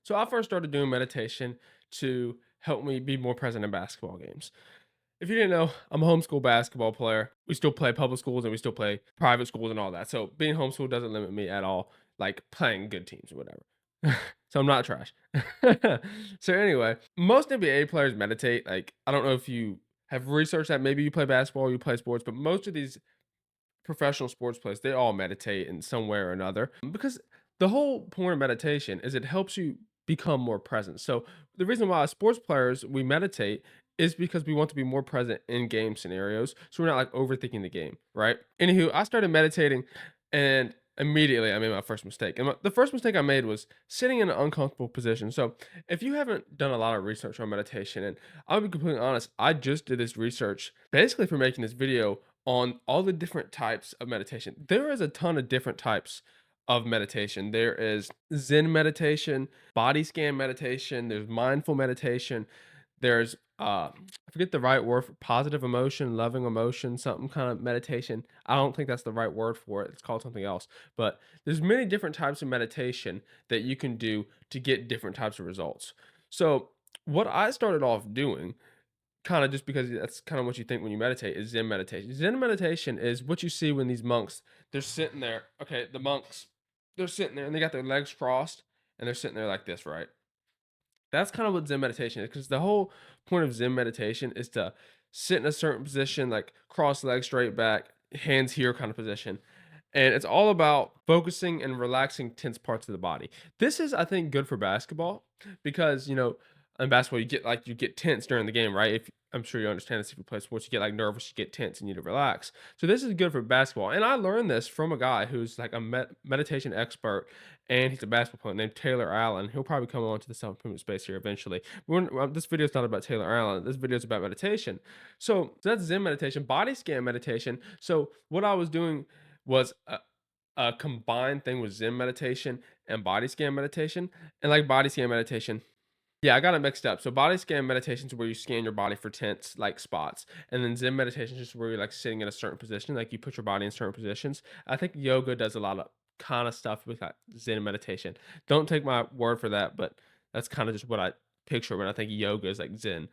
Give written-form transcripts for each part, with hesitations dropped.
So I first started doing meditation to help me be more present in basketball games. If you didn't know, I'm a homeschool basketball player. We still play public schools and we still play private schools and all that. So being homeschooled doesn't limit me at all, like playing good teams or whatever. So I'm not trash. So anyway, most NBA players meditate. Like I don't know if you have researched that. Maybe you play basketball, or you play sports, but most of these professional sports players, they all meditate in some way or another because the whole point of meditation is it helps you become more present. So the reason why sports players we meditate is because we want to be more present in game scenarios. So we're not like overthinking the game, right? Anywho, I started meditating and immediately I made my first mistake. And the first mistake I made was sitting in an uncomfortable position. So if you haven't done a lot of research on meditation, and I'll be completely honest, I just did this research basically for making this video on all the different types of meditation. There is a ton of different types of meditation. There is Zen meditation, body scan meditation, there's mindful meditation, there's I forget the right word for positive emotion, loving emotion, something kind of meditation. I don't think that's the right word for it. It's called something else. But there's many different types of meditation that you can do to get different types of results. So, what I started off doing kinda just because that's kinda what you think when you meditate is Zen meditation. Zen meditation is what you see when these monks, they're sitting there okay, the monks, they're sitting there and they got their legs crossed and they're sitting there like this, right? That's kinda what Zen meditation is, because the whole point of Zen meditation is to sit in a certain position, like cross legs straight back, hands here kind of position, and it's all about focusing and relaxing tense parts of the body. This is, I think, good for basketball because, in basketball, you get tense during the game, right? If I'm sure you understand this if you play sports, you get, like, nervous, you get tense, and you need to relax. So this is good for basketball, and I learned this from a guy who's, like, a meditation expert, and he's a basketball player named Taylor Allen. He'll probably come on to the self-improvement space here eventually. Well, this video is not about Taylor Allen. This video is about meditation. So that's Zen meditation, body scan meditation. So what I was doing was a combined thing with Zen meditation and body scan meditation. And like body scan meditation, yeah, I got it mixed up. So body scan meditation is where you scan your body for tense like spots, and then Zen meditation is just where you're like sitting in a certain position, like you put your body in certain positions. I think yoga does a lot of kind of stuff with that Zen meditation. Don't take my word for that, but that's kind of just what I picture when I think yoga is like Zen.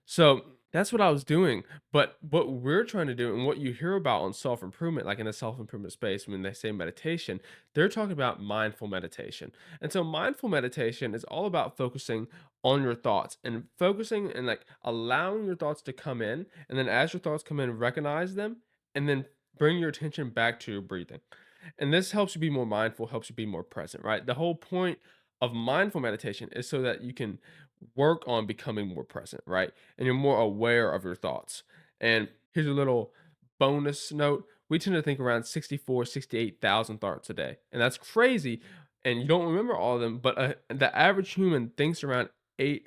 So that's what I was doing. But what we're trying to do and what you hear about on self improvement, like in the self improvement space, when they say meditation, they're talking about mindful meditation. And so mindful meditation is all about focusing on your thoughts and focusing and like allowing your thoughts to come in. And then as your thoughts come in, recognize them and then bring your attention back to your breathing. And this helps you be more mindful, helps you be more present, right? The whole point of mindful meditation is so that you can work on becoming more present, right? And you're more aware of your thoughts. And here's a little bonus note. We tend to think around 64, 68,000 thoughts a day. And that's crazy. And you don't remember all of them, but the average human thinks around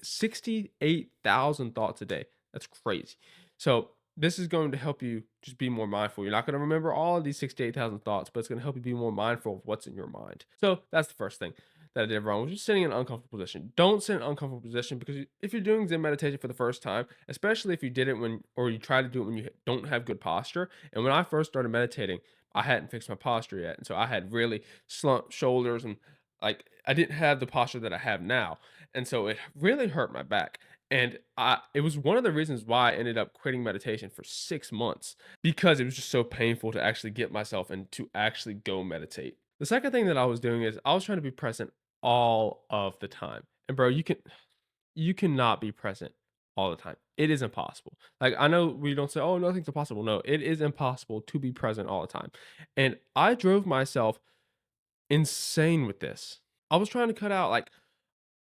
68,000 thoughts a day. That's crazy. So this is going to help you just be more mindful. You're not going to remember all of these 68,000 thoughts, but it's going to help you be more mindful of what's in your mind. So that's the first thing that I did wrong was just sitting in an uncomfortable position. Don't sit in an uncomfortable position because if you're doing Zen meditation for the first time, especially if you did it when, or you try to do it when you don't have good posture. And when I first started meditating, I hadn't fixed my posture yet. And so I had really slumped shoulders and like I didn't have the posture that I have now. And so it really hurt my back. And it was one of the reasons why I ended up quitting meditation for 6 months because it was just so painful to actually get myself and to actually go meditate. The second thing that I was doing is I was trying to be present all of the time. And bro, you cannot be present all the time. It is impossible. Like I know we don't say, "Oh, nothing's impossible." No, it is impossible to be present all the time. And I drove myself insane with this. I was trying to cut out like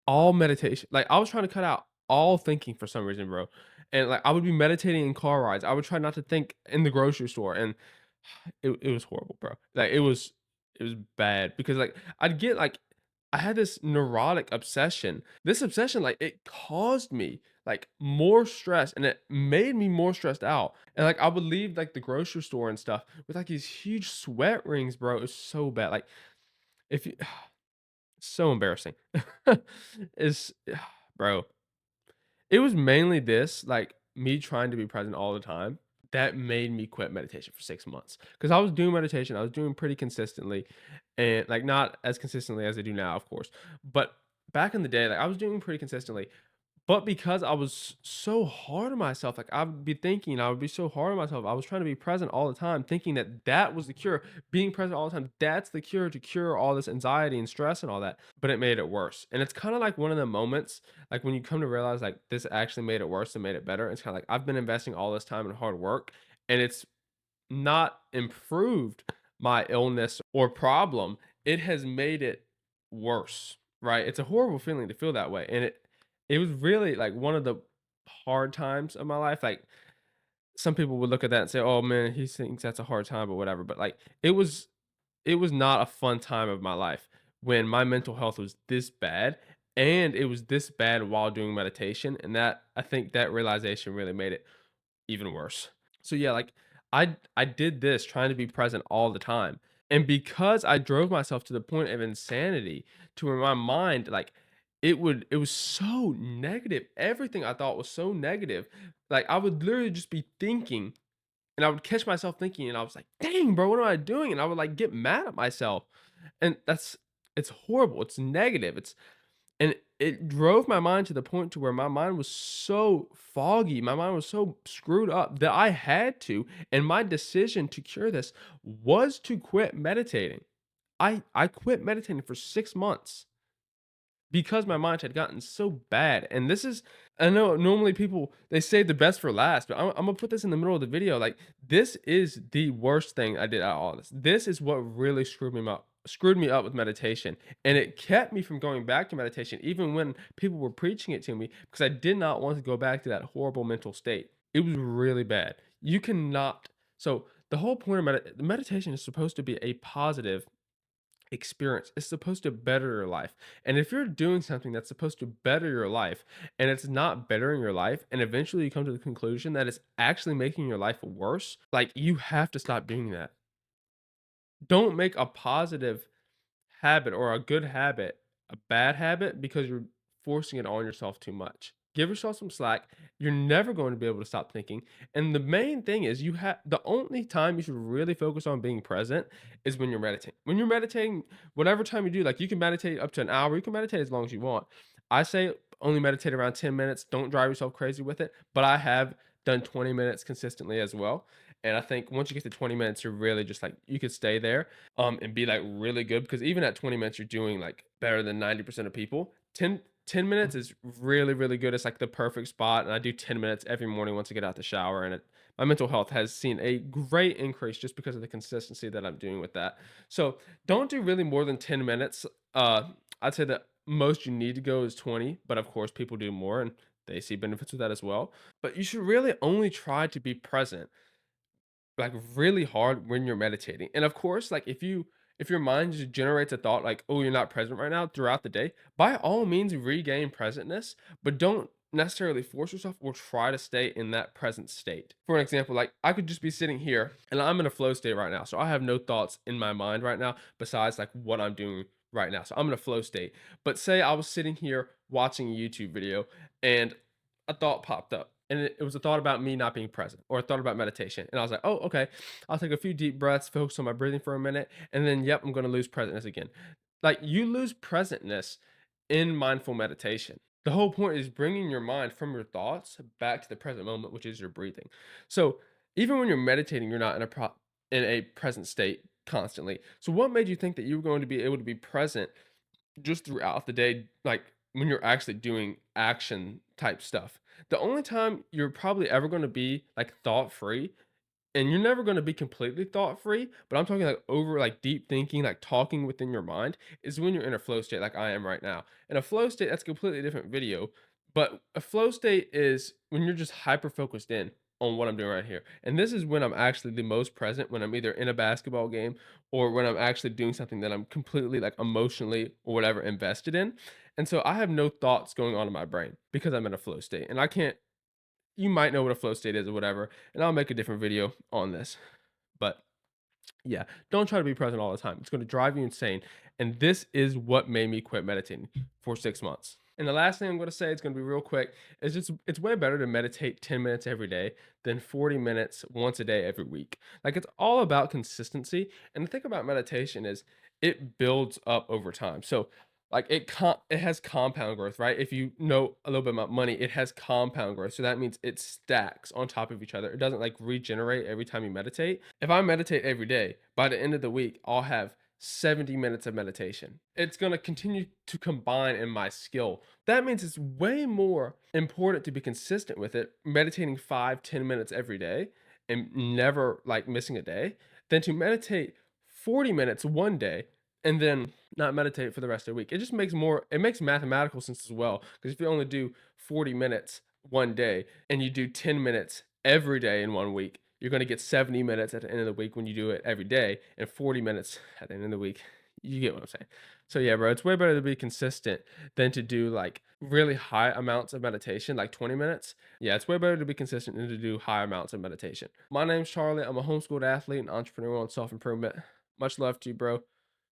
all meditation. Like I was trying to cut out all thinking for some reason, bro. And like I would be meditating in car rides. I would try not to think in the grocery store and it was horrible, bro. Like it was bad because like I'd get like I had this neurotic obsession. This obsession, like it caused me like more stress and it made me more stressed out. And like I would leave like the grocery store and stuff with like these huge sweat rings, bro. It was so bad. Like if you so embarrassing. It's bro. It was mainly this, like me trying to be present all the time that made me quit meditation for 6 months. Because I was doing meditation, I was doing pretty consistently and like not as consistently as I do now, of course. But back in the day, like, I was doing pretty consistently, but because I was so hard on myself, like, I would be so hard on myself. I was trying to be present all the time, thinking that that was the cure. Being present all the time, that's the cure to cure all this anxiety and stress and all that, but it made it worse. And it's kinda like one of the moments, like, when you come to realize, like, this actually made it worse and made it better, it's kinda like, I've been investing all this time and hard work, and it's not improved my illness or problem, it has made it worse, right? It's a horrible feeling to feel that way, and it was really, like, one of the hard times of my life, like, some people would look at that and say, "Oh, man, he thinks that's a hard time," or whatever, but, like, it was not a fun time of my life when my mental health was this bad, and it was this bad while doing meditation, and that I think that realization really made it even worse. So yeah, like I did this trying to be present all the time. And because I drove myself to the point of insanity to where my mind like it was so negative. Everything I thought was so negative. Like I would literally just be thinking and I would catch myself thinking and I was like, "Dang, bro, what am I doing?" And I would like get mad at myself. And it's horrible. It's negative. And it drove my mind to the point to where my mind was so foggy, my mind was so screwed up that I had to, and my decision to cure this was to quit meditating. I quit meditating for 6 months because my mind had gotten so bad, and this is I know normally people, they save the best for last, but Imma put this in the middle of the video, like, this is the worst thing I did out of all this. This is what really screwed me up with meditation, and it kept me from going back to meditation even when people were preaching it to me because I did not want to go back to that horrible mental state. It was really bad. You cannot so the whole point of meditation is supposed to be a positive experience. It's supposed to better your life. And if you're doing something that's supposed to better your life and it's not bettering your life, and eventually you come to the conclusion that it's actually making your life worse, like you have to stop doing that. Don't make a positive habit or a good habit a bad habit because you're forcing it on yourself too much. Give yourself some slack. You're never going to be able to stop thinking. And the main thing is you have the only time you should really focus on being present is when you're meditating. When you're meditating, whatever time you do, like you can meditate up to an hour, you can meditate as long as you want. I say only meditate around 10 minutes. Don't drive yourself crazy with it. But I have done 20 minutes consistently as well. And I think once you get to 20 minutes, you're really just like you could stay there and be like really good because even at 20 minutes, you're doing like better than 90% of people. Ten minutes is really, really good. It's like the perfect spot. And I do 10 minutes every morning once I get out the shower. And my mental health has seen a great increase just because of the consistency that I'm doing with that. So don't do really more than 10 minutes. I'd say that most you need to go is 20, but of course, people do more and they see benefits with that as well. But you should really only try to be present like, really hard when you're meditating, and of course, like, if your mind just generates a thought like, "Oh, you're not present right now," throughout the day, by all means, regain presentness, but don't necessarily force yourself or try to stay in that present state. For an example, like, I could just be sitting here, and I'm in a flow state right now, so I have no thoughts in my mind right now besides, like, what I'm doing right now, so I'm in a flow state, but say I was sitting here watching a YouTube video, and a thought popped up, and it was a thought about me not being present or a thought about meditation. And I was like, oh, okay, I'll take a few deep breaths, focus on my breathing for a minute, and then, yep, I'm going to lose presentness again. Like you lose presentness in mindful meditation. The whole point is bringing your mind from your thoughts back to the present moment, which is your breathing. So even when you're meditating, you're not in a present state constantly. So what made you think that you were going to be able to be present just throughout the day, like when you're actually doing action type stuff? The only time you're probably ever going to be like thought free, and you're never going to be completely thought free, but I'm talking like over like deep thinking, like talking within your mind, is when you're in a flow state like I am right now. In a flow state, that's a completely different video, but a flow state is when you're just hyper focused in on what I'm doing right here. And this is when I'm actually the most present, when I'm either in a basketball game or when I'm actually doing something that I'm completely like emotionally or whatever invested in. And so I have no thoughts going on in my brain because I'm in a flow state. And I can't you might know what a flow state is or whatever, and I'll make a different video on this. But yeah, don't try to be present all the time. It's going to drive you insane. And this is what made me quit meditating for 6 months. And the last thing I'm going to say, it's going to be real quick, is just it's way better to meditate 10 minutes every day than 40 minutes once a day every week. Like it's all about consistency. And the thing about meditation is it builds up over time. So Like, it has compound growth, right? If you know a little bit about money, it has compound growth, so that means it stacks on top of each other. It doesn't, like, regenerate every time you meditate. If I meditate every day, by the end of the week, I'll have 70 minutes of meditation. It's gonna continue to combine in my skill. That means it's way more important to be consistent with it, meditating 5, 10 minutes every day and never, like, missing a day, than to meditate 40 minutes one day and then not meditate for the rest of the week. It makes mathematical sense as well. Because if you only do 40 minutes one day and you do 10 minutes every day in 1 week, you're gonna get 70 minutes at the end of the week when you do it every day, and 40 minutes at the end of the week. You get what I'm saying. So yeah, bro, it's way better to be consistent than to do like really high amounts of meditation, like 20 minutes. Yeah, it's way better to be consistent than to do high amounts of meditation. My name's Charlie. I'm a homeschooled athlete and entrepreneur on self-improvement. Much love to you, bro.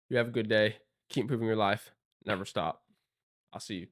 You have a good day. Keep improving your life. Never stop. I'll see you.